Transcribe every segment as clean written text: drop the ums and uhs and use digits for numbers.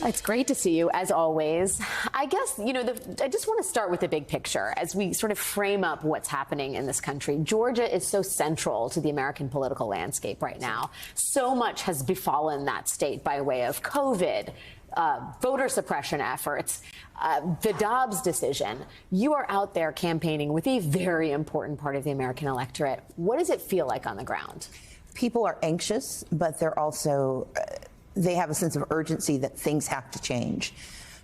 It's great to see you, as always. I guess, I just want to start with the big picture as we sort of frame up what's happening in this country. Georgia is so central to the American political landscape right now. So much has befallen that state by way of COVID, voter suppression efforts, the Dobbs decision. You are out there campaigning with a very important part of the American electorate. What does it feel like on the ground? People are anxious, but they're also... they have a sense of urgency that things have to change.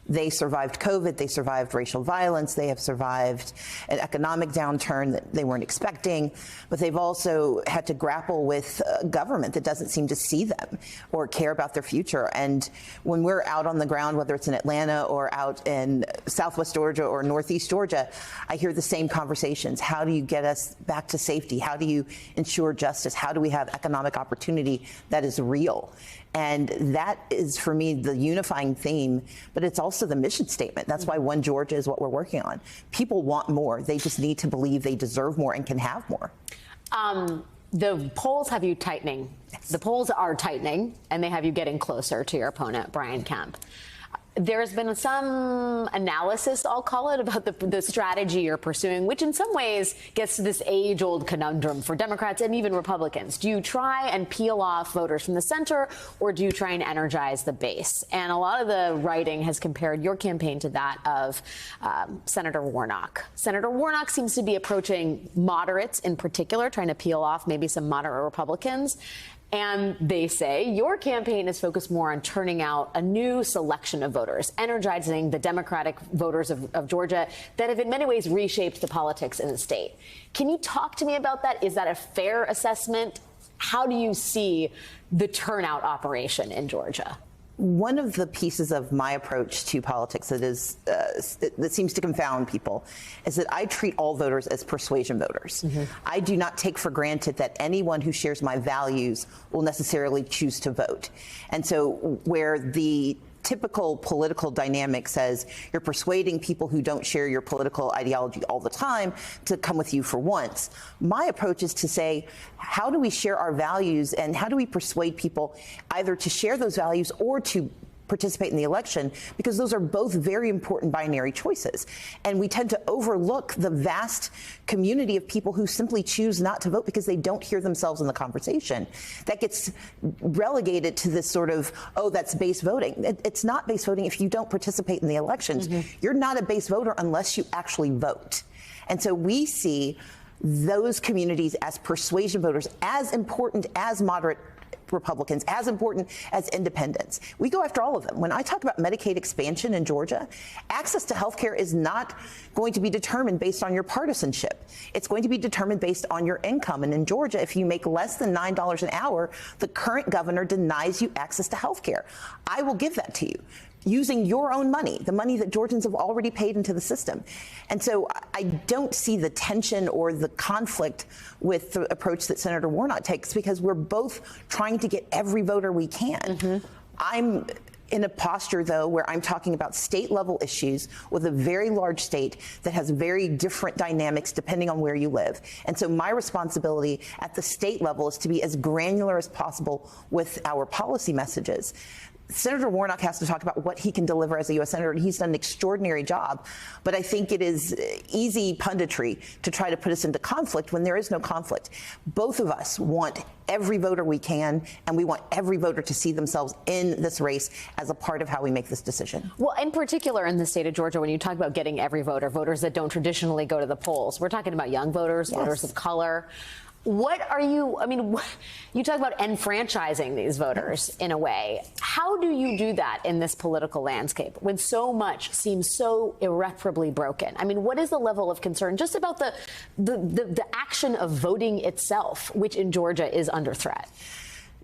They survived COVID, they survived racial violence, they have survived an economic downturn that they weren't expecting, but they've also had to grapple with a government that doesn't seem to see them or care about their future. And when we're out on the ground, whether it's in Atlanta or out in Southwest Georgia or Northeast Georgia, I hear the same conversations. How do you get us back to safety? How do you ensure justice? How do we have economic opportunity that is real? And that is, for me, the unifying theme, but it's also the mission statement. That's why One Georgia is what we're working on. People want more. They just need to believe they deserve more and can have more. The polls have you tightening. Yes. The polls are tightening, and they have you getting closer to your opponent, Brian Kemp. There's been some analysis, I'll call it, about the strategy you're pursuing, which in some ways gets to this age-old conundrum for Democrats and even Republicans. Do you try and peel off voters from the center, or do you try and energize the base? And a lot of the writing has compared your campaign to that of Senator Warnock. Senator Warnock seems to be approaching moderates in particular, trying to peel off maybe some moderate Republicans. And they say your campaign is focused more on turning out a new selection of voters, energizing the Democratic voters of Georgia that have in many ways reshaped the politics in the state. Can you talk to me about that? Is that a fair assessment? How do you see the turnout operation in Georgia? One of the pieces of my approach to politics that seems to confound people is that I treat all voters as persuasion voters. I do not take for granted that anyone who shares my values will necessarily choose to vote. And so where the typical political dynamic says you're persuading people who don't share your political ideology all the time to come with you for once. My approach is to say, how do we share our values and how do we persuade people either to share those values or to participate in the election, because those are both very important binary choices. And we tend to overlook the vast community of people who simply choose not to vote because they don't hear themselves in the conversation. That gets relegated to this sort of, oh, that's base voting. It's not base voting if you don't participate in the elections. You're not a base voter unless you actually vote. And so we see those communities as persuasion voters, as important as moderate Republicans, as important as independents. We go after all of them. When I talk about Medicaid expansion in Georgia, access to health care is not going to be determined based on your partisanship. It's going to be determined based on your income. And in Georgia, if you make less than $9 an hour, the current governor denies you access to health care. I will give that to you, using your own money, the money that Georgians have already paid into the system. And so I don't see the tension or the conflict with the approach that Senator Warnock takes, because we're both trying to get every voter we can. I'm in a posture, though, where I'm talking about state-level issues with a very large state that has very different dynamics depending on where you live. And so my responsibility at the state level is to be as granular as possible with our policy messages. Senator Warnock has to talk about what he can deliver as a U.S. Senator, and he's done an extraordinary job. But I think it is easy punditry to try to put us into conflict when there is no conflict. Both of us want every voter we can, and we want every voter to see themselves in this race as a part of how we make this decision. Well, in particular in the state of Georgia, when you talk about getting every voter, voters that don't traditionally go to the polls, we're talking about young voters, voters of color. What are you, you talk about enfranchising these voters in a way. How do you do that in this political landscape when so much seems so irreparably broken? What is the level of concern just about the action of voting itself, which in Georgia is under threat?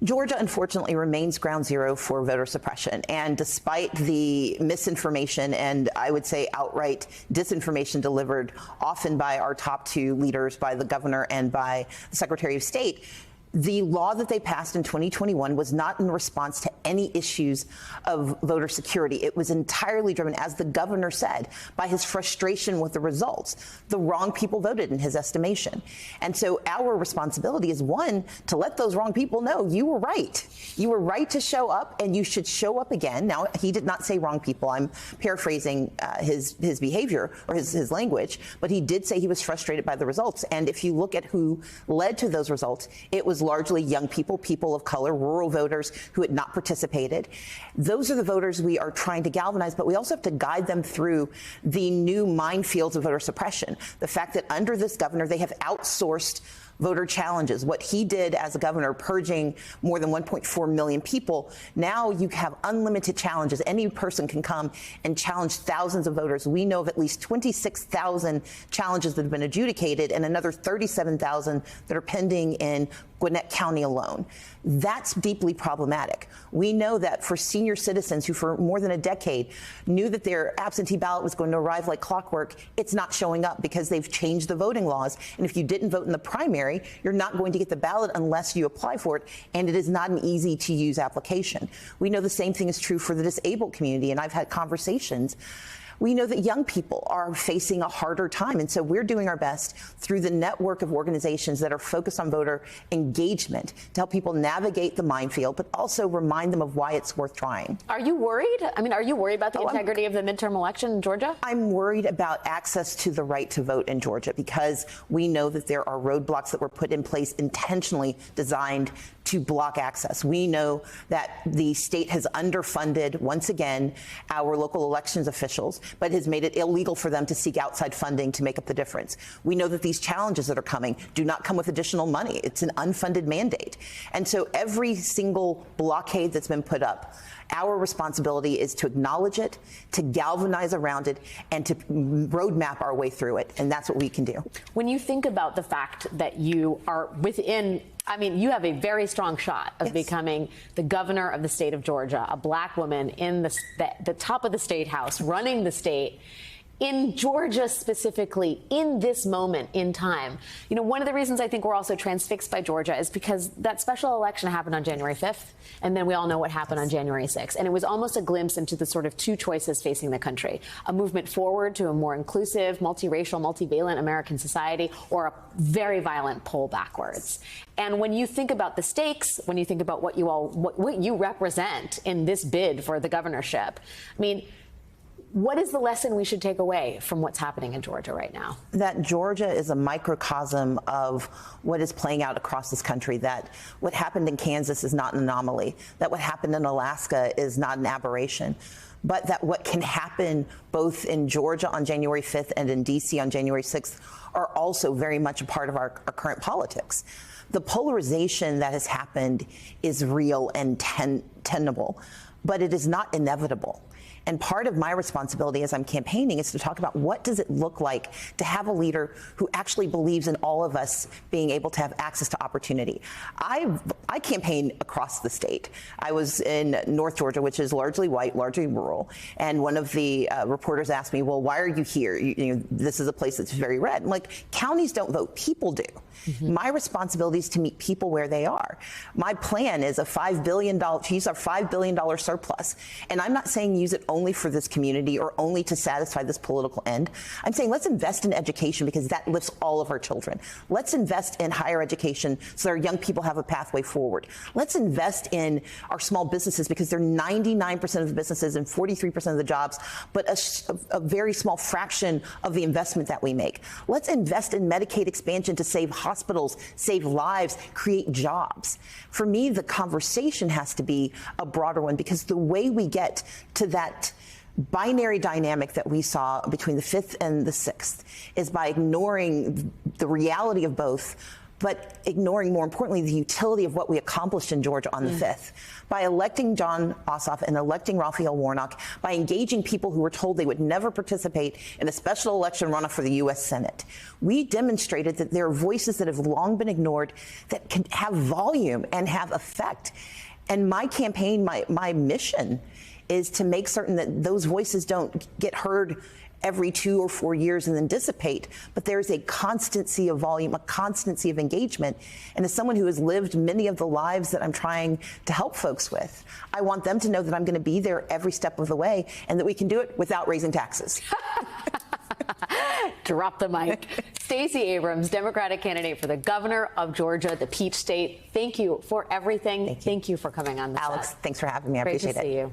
Georgia, unfortunately, remains ground zero for voter suppression. And despite the misinformation and I would say outright disinformation delivered often by our top two leaders, by the governor and by the Secretary of State, The law that they passed in 2021 was not in response to any issues of voter security. It was entirely driven, as the governor said, by his frustration with the results. The wrong people voted, in his estimation. And so our responsibility is, one, to let those wrong people know you were right. You were right to show up, and you should show up again. Now, he did not say wrong people. I'm paraphrasing his behavior or his language, but he did say he was frustrated by the results. And if you look at who led to those results, it was largely young people, people of color, rural voters who had not participated. Those are the voters we are trying to galvanize, but we also have to guide them through the new minefields of voter suppression. The fact that under this governor, they have outsourced voter challenges. What he did as a governor, purging more than 1.4 million people, now you have unlimited challenges. Any person can come and challenge thousands of voters. We know of at least 26,000 challenges that have been adjudicated and another 37,000 that are pending in Gwinnett County alone. That's deeply problematic. We know that for senior citizens who for more than a decade knew that their absentee ballot was going to arrive like clockwork, it's not showing up because they've changed the voting laws. And if you didn't vote in the primary, you're not going to get the ballot unless you apply for it. And it is not an easy to use application. We know the same thing is true for the disabled community. And I've had conversations. We know that young people are facing a harder time. And so we're doing our best through the network of organizations that are focused on voter engagement to help people navigate the minefield, but also remind them of why it's worth trying. Are you worried? I mean, are you worried about the integrity of the midterm election in Georgia? I'm worried about access to the right to vote in Georgia because we know that there are roadblocks that were put in place intentionally designed to block access. We know that the state has underfunded, once again, our local elections officials, but has made it illegal for them to seek outside funding to make up the difference. We know that these challenges that are coming do not come with additional money. It's an unfunded mandate. And so every single blockade that's been put up, our responsibility is to acknowledge it, to galvanize around it, and to roadmap our way through it. And that's what we can do. When you think about the fact that you are within, I mean, you have a very strong shot of becoming the governor of the state of Georgia, a black woman in the top of the state house, running the state. In Georgia specifically, in this moment in time, you know, one of the reasons I think we're also transfixed by Georgia is because that special election happened on January 5th, and then we all know what happened on January 6th. And it was almost a glimpse into the sort of two choices facing the country: a movement forward to a more inclusive, multiracial, multivalent American society, or a very violent pull backwards. And when you think about the stakes, when you think about what you represent in this bid for the governorship, I mean, what is the lesson we should take away from what's happening in Georgia right now? That Georgia is a microcosm of what is playing out across this country, that what happened in Kansas is not an anomaly, that what happened in Alaska is not an aberration, but that what can happen both in Georgia on January 5th and in D.C. on January 6th are also very much a part of our current politics. The polarization that has happened is real and tenable, but it is not inevitable. And part of my responsibility as I'm campaigning is to talk about what does it look like to have a leader who actually believes in all of us being able to have access to opportunity. I campaign across the state. I was in North Georgia, which is largely white, largely rural. And one of the reporters asked me, well, why are you here? You know, this is a place that's very red. I'm like, counties don't vote, people do. Mm-hmm. My responsibility is to meet people where they are. My plan is to use our $5 billion surplus. And I'm not saying use it only for this community or only to satisfy this political end. I'm saying let's invest in education because that lifts all of our children. Let's invest in higher education so our young people have a pathway forward. Let's invest in our small businesses because they're 99% of the businesses and 43% of the jobs, but a very small fraction of the investment that we make. Let's invest in Medicaid expansion to save hospitals, save lives, create jobs. For me, the conversation has to be a broader one because the way we get to that binary dynamic that we saw between the 5th and the 6th is by ignoring the reality of both, but ignoring, more importantly, the utility of what we accomplished in Georgia on the 5th. By electing Jon Ossoff and electing Raphael Warnock, by engaging people who were told they would never participate in a special election runoff for the U.S. Senate, we demonstrated that there are voices that have long been ignored that can have volume and have effect. And my campaign, my mission is to make certain that those voices don't get heard every 2 or 4 years and then dissipate, but there's a constancy of volume, a constancy of engagement. And as someone who has lived many of the lives that I'm trying to help folks with, I want them to know that I'm going to be there every step of the way and that we can do it without raising taxes. Drop the mic. Stacey Abrams, Democratic candidate for the governor of Georgia, the Peach State. Thank you for everything. Thank you for coming on the Alex, set. thanks for having me. I Great appreciate to it. see you.